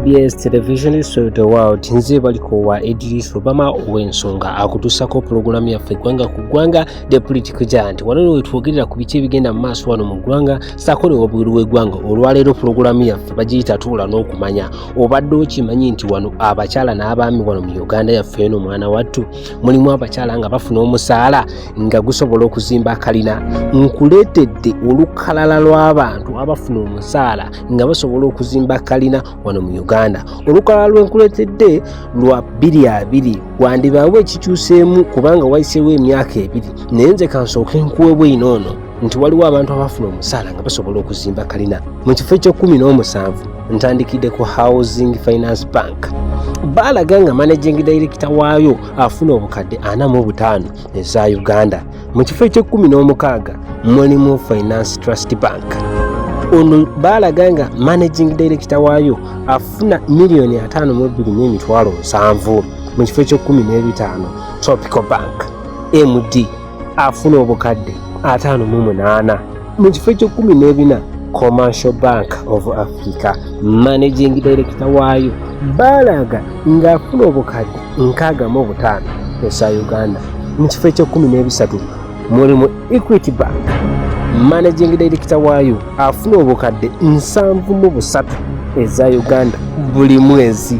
PBS Television the World nze Balikowa Edirisa Obama ow'ensonga akutuusako pulogulaamu yaffe eggwanga ku ggwanga The Political Giant. Wano we twogerera ku biki ebigenda mu maaso wano mu ggwanga ssaako ne wabweru w'eggwanga. Olwaleero pulogulaamu yaffe bagiyita Tuula n'okumanya. Obadde okimanyi nti wano abakyala n'abaami wano mu Uganda yaffe eno mwana wattu mulimu abakyala nga bafuna omusaala nga gusobola okuzimba kalina. Nkuleetedde olukalala lw'abantu abafuna omusaala nga basobola okuzimba kalina wano mu Uganda. Olukalala lwenkuleetedde lwa 2 wandibaawe ekikyuseemu kubanga wayiseewo emyaka 2 naye nze kansooke nkuweebwe inoono nti waliwo abantu abafuna omusaala nga basobola okuzimba kalina. Mu kifo ekyo17 ntandikidde ku Housing Finance Bank. Baalaga nga managing director waayo afuna obukadde 45 eza Uganda. Mu kifo ekyo16 mulimu Finance Trust Bank. Ono baalaga nga managing director waayo afuna $5,270,000. Mu kifo ekyo15 Tropical Bank MD afuna obukadde 58. Mu kifo ekyo14 Commercial Bank of Africa managing director waayo baalaga nga afuna obukadde 65 eza Uganda. Mu kifo ekyo13 mulimu Equity Bank managing director waayo afuna obukadde 73 eza Uganda buli mwezi.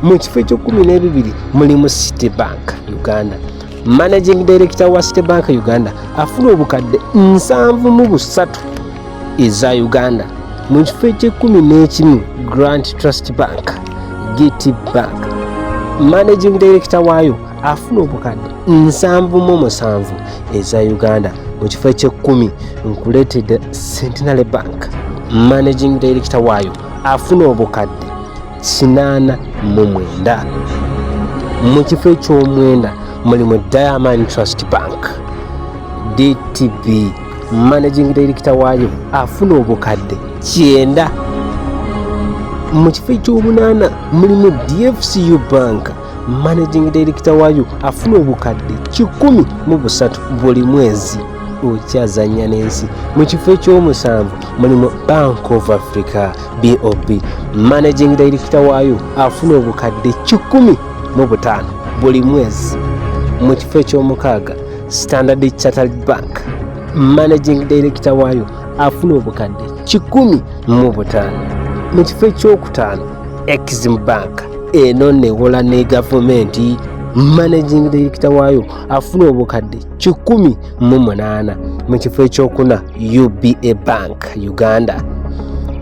Mu kifo ekyo12 mulimu City Bank Uganda managing director wa City Bank Uganda afuna obukadde 73 eza Uganda. Mu kifo ekyo11 Grant Trust Bank GT Bank managing director waayo afuna obukadde 77 eza Uganda. Mu kifo ekyo10 nkuleetedde Centenary Bank managing director waayo afuna obukadde 89. Mu kifo ekyo9 mulimu Diamond Trust Bank DTB managing director waayo afuna obukadde 9. Mu kifo ekyo8 mulimu DFCU Bank managing director waayo afuna obukadde 13 buli mwezi. Okyazanya n'ensi. Mu kifo ekyo7 mulimu Bank of Africa BOB managing director waayo afuna obukadde 15 buli mwezi. Mu kifo ekyo6 Standard Chartered Bank managing director waayo afuna obukadde 15. Mu kifo ekyo5 Exim Bank eno newola ne gavumenti managing director waayo afuna obukadde 18. Mu kifo ekyo4 UBA Bank Uganda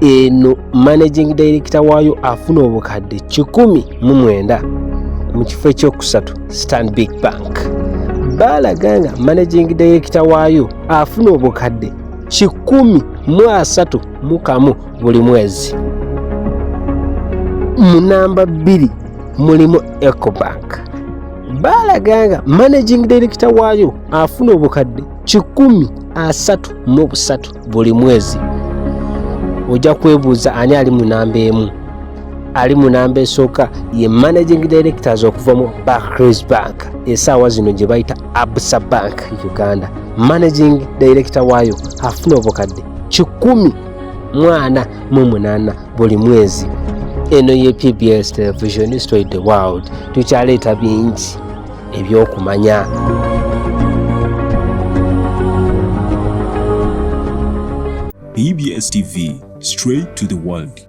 eno managing director waayo afuna obukadde 19. Mu kifo ekyo3 Stanbic Bank baalaga nga managing director waayo afuna obukadde 13 buli mwezi. Mu namba 2 mulimu Ecobank baalaga nga managing director waayo afuna obukadde 13 buli mwezi. Ojja kwebuuza ani ali mu namba emu? Ali mu namba esooka ye managing directors okuva mu Barclays Bank essaawa zino gye bayita Absa Bank Uganda managing director waayo afuna obukadde 18 buli mwezi. Eno ye PBS Television the World tukyaleeta bingi ebyokumanya. PBS TV, straight to the world.